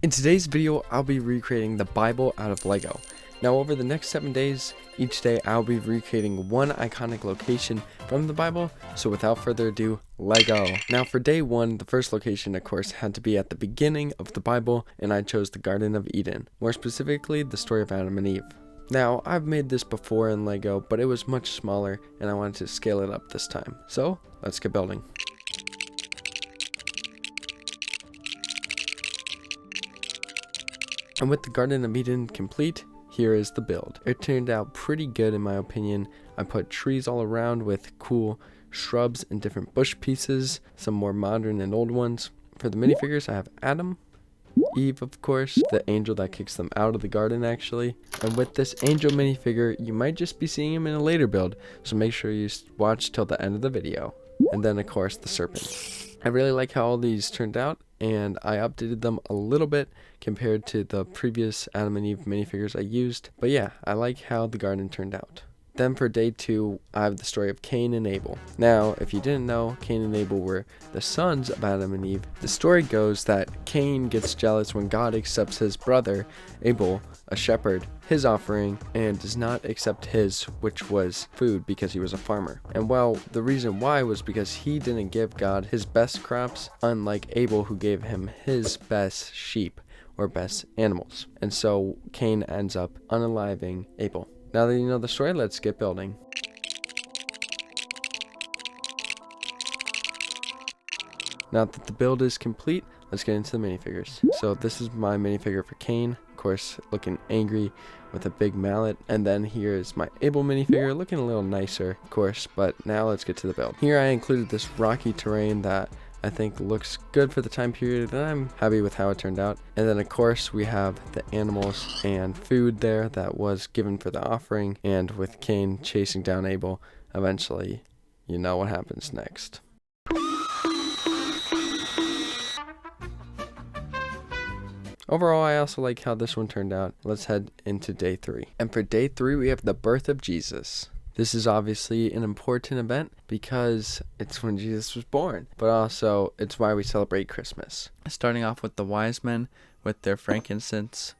In today's video, I'll be recreating the Bible out of Lego. Now over the next 7 days, each day I'll be recreating one iconic location from the Bible, so without further ado, Lego. Now for day 1, the first location of course had to be at the beginning of the Bible, and I chose the Garden of Eden, more specifically the story of Adam and Eve. Now I've made this before in Lego, but it was much smaller and I wanted to scale it up this time. So let's get building. And with the Garden of Eden complete, here is the build. It turned out pretty good in my opinion. I put trees all around with cool shrubs and different bush pieces, some more modern and old ones. For the minifigures I have Adam, Eve of course, the angel that kicks them out of the garden actually. And with this angel minifigure, you might just be seeing him in a later build, so make sure you watch till the end of the video. And then of course the serpent. I really like how all these turned out, and I updated them a little bit compared to the previous Adam and Eve minifigures I used. But yeah, I like how the garden turned out. Then for day 2, I have the story of Cain and Abel. Now, if you didn't know, Cain and Abel were the sons of Adam and Eve. The story goes that Cain gets jealous when God accepts his brother, Abel, a shepherd, his offering, and does not accept his, which was food, because he was a farmer. And well, the reason why was because he didn't give God his best crops, unlike Abel, who gave him his best sheep or best animals. And so Cain ends up unaliving Abel. Now that you know the story, let's get building. Now that the build is complete, let's get into the minifigures. So this is my minifigure for Cain, of course looking angry with a big mallet. And then here is my Abel minifigure, looking a little nicer, of course. But now let's get to the build. Here I included this rocky terrain that I think looks good for the time period, and I'm happy with how it turned out. And then of course we have the animals and food there that was given for the offering, and with Cain chasing down Abel, eventually you know what happens next. Overall, I also like how this one turned out. Let's head into day 3. And for day 3, we have the birth of Jesus. This is obviously an important event because it's when Jesus was born, but also it's why we celebrate Christmas. Starting off with the wise men with their frankincense,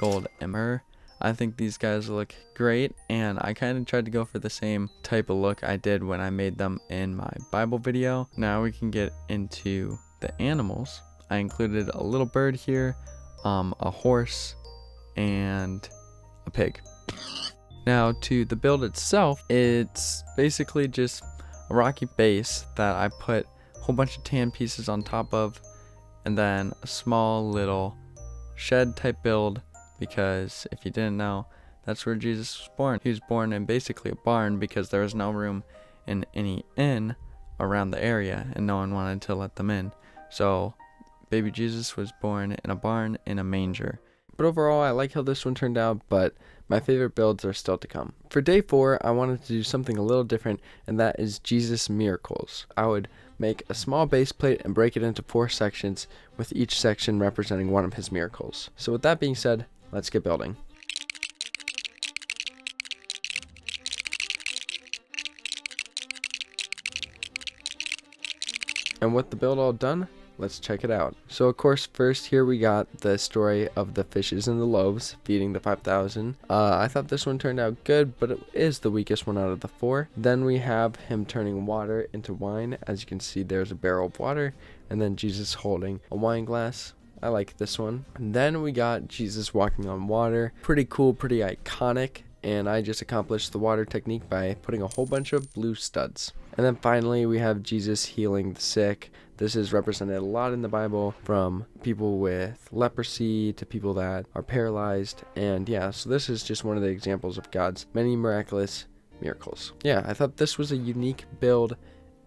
gold, and myrrh. I think these guys look great, and I kind of tried to go for the same type of look I did when I made them in my Bible video. Now we can get into the animals. I included a little bird here, a horse, and a pig. Now to the build itself, it's basically just a rocky base that I put a whole bunch of tan pieces on top of, and then a small little shed type build, because if you didn't know, that's where Jesus was born. He was born in basically a barn because there was no room in any inn around the area and no one wanted to let them in. So baby Jesus was born in a barn in a manger. But overall, I like how this one turned out, but my favorite builds are still to come. For day 4, I wanted to do something a little different, and that is Jesus miracles. I would make a small base plate and break it into 4 sections, with each section representing one of his miracles. So with that being said, let's get building. And with the build all done, let's check it out. So of course, first here we got the story of the fishes and the loaves feeding the 5,000. I thought this one turned out good, but it is the weakest one out of the 4. Then we have him turning water into wine. As you can see, there's a barrel of water, and then Jesus holding a wine glass. I like this one. And then we got Jesus walking on water. Pretty cool, pretty iconic. And I just accomplished the water technique by putting a whole bunch of blue studs. And then finally we have Jesus healing the sick. This is represented a lot in the Bible, from people with leprosy to people that are paralyzed. And yeah, so this is just one of the examples of God's many miraculous miracles. Yeah, I thought this was a unique build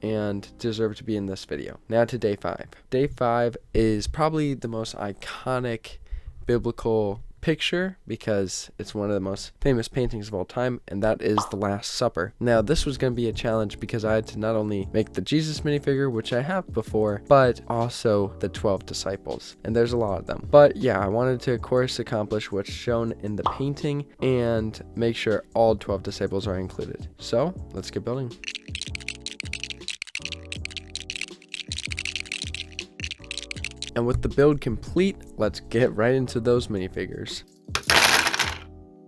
and deserved to be in this video. Now to day 5. Day 5 is probably the most iconic biblical picture because it's one of the most famous paintings of all time, and that is the Last Supper. Now this was going to be a challenge because I had to not only make the Jesus minifigure, which I have before, but also the 12 disciples, and there's a lot of them. But yeah, I wanted to of course accomplish what's shown in the painting and make sure all 12 disciples are included. So let's get building. And with the build complete, let's get right into those minifigures.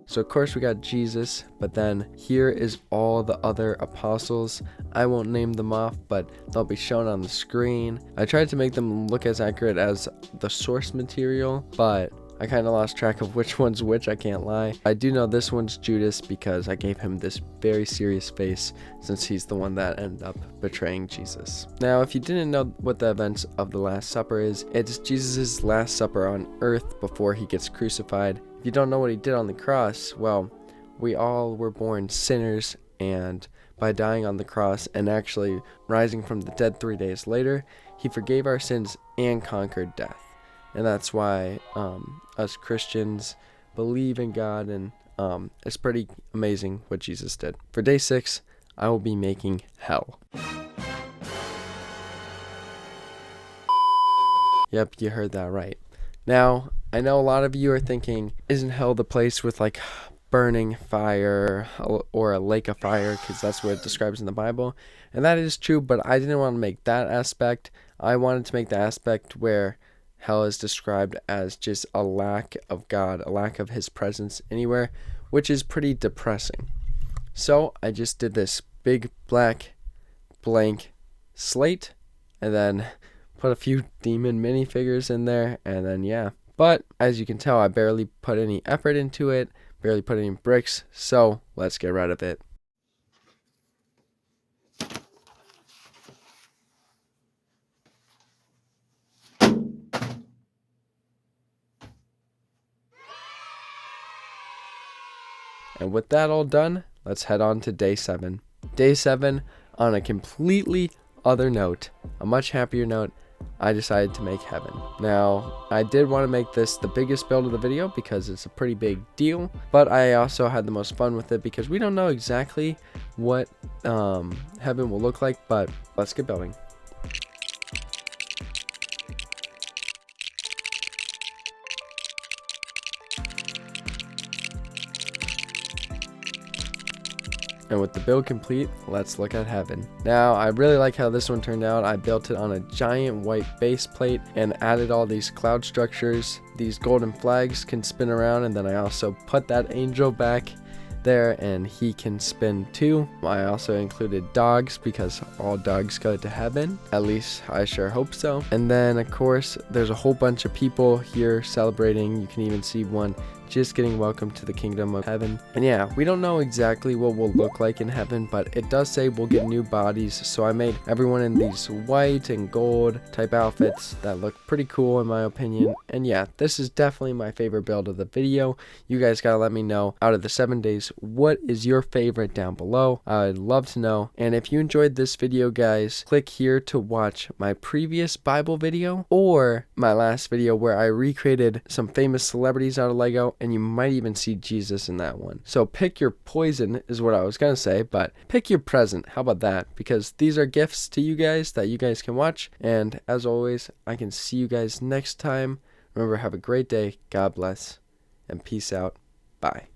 So of course we got Jesus, but then here is all the other apostles. I won't name them off, but they'll be shown on the screen. I tried to make them look as accurate as the source material, but I kind of lost track of which one's which, I can't lie. I do know this one's Judas because I gave him this very serious face since he's the one that ended up betraying Jesus. Now, if you didn't know what the events of the Last Supper is, it's Jesus' last supper on earth before he gets crucified. If you don't know what he did on the cross, well, we all were born sinners, and by dying on the cross and actually rising from the dead 3 days later, he forgave our sins and conquered death. And that's why us Christians believe in God, and it's pretty amazing what Jesus did. For day 6, I will be making hell. Yep, you heard that right. Now, I know a lot of you are thinking, isn't hell the place with like burning fire or a lake of fire, because that's what it describes in the Bible? And that is true, but I didn't want to make that aspect. I wanted to make the aspect where hell is described as just a lack of God, a lack of his presence anywhere, which is pretty depressing. So I just did this big black blank slate and then put a few demon minifigures in there, and then yeah. But as you can tell, I barely put any effort into it, barely put any bricks, so let's get rid of it. And with that all done, let's head on to day 7. Day 7, on a completely other note, a much happier note, I decided to make heaven. Now, I did want to make this the biggest build of the video because it's a pretty big deal, but I also had the most fun with it because we don't know exactly what heaven will look like, but let's get building. And with the build complete, let's look at heaven. Now, I really like how this one turned out. I built it on a giant white base plate and added all these cloud structures. These golden flags can spin around, and then I also put that angel back there and he can spin too. I also included dogs because all dogs go to heaven. At least I sure hope so. And then of course, there's a whole bunch of people here celebrating. You can even see one just getting welcome to the kingdom of heaven. And yeah, we don't know exactly what we'll look like in heaven, but it does say we'll get new bodies. So I made everyone in these white and gold type outfits that look pretty cool in my opinion. And yeah, this is definitely my favorite build of the video. You guys gotta let me know, out of the 7 days, what is your favorite down below. I'd love to know. And if you enjoyed this video, guys, click here to watch my previous Bible video or my last video where I recreated some famous celebrities out of Lego, and you might even see Jesus in that one. So pick your poison is what I was gonna say, but pick your present. How about that? Because these are gifts to you guys that you guys can watch. And as always, I can see you guys next time. Remember, have a great day. God bless and peace out. Bye.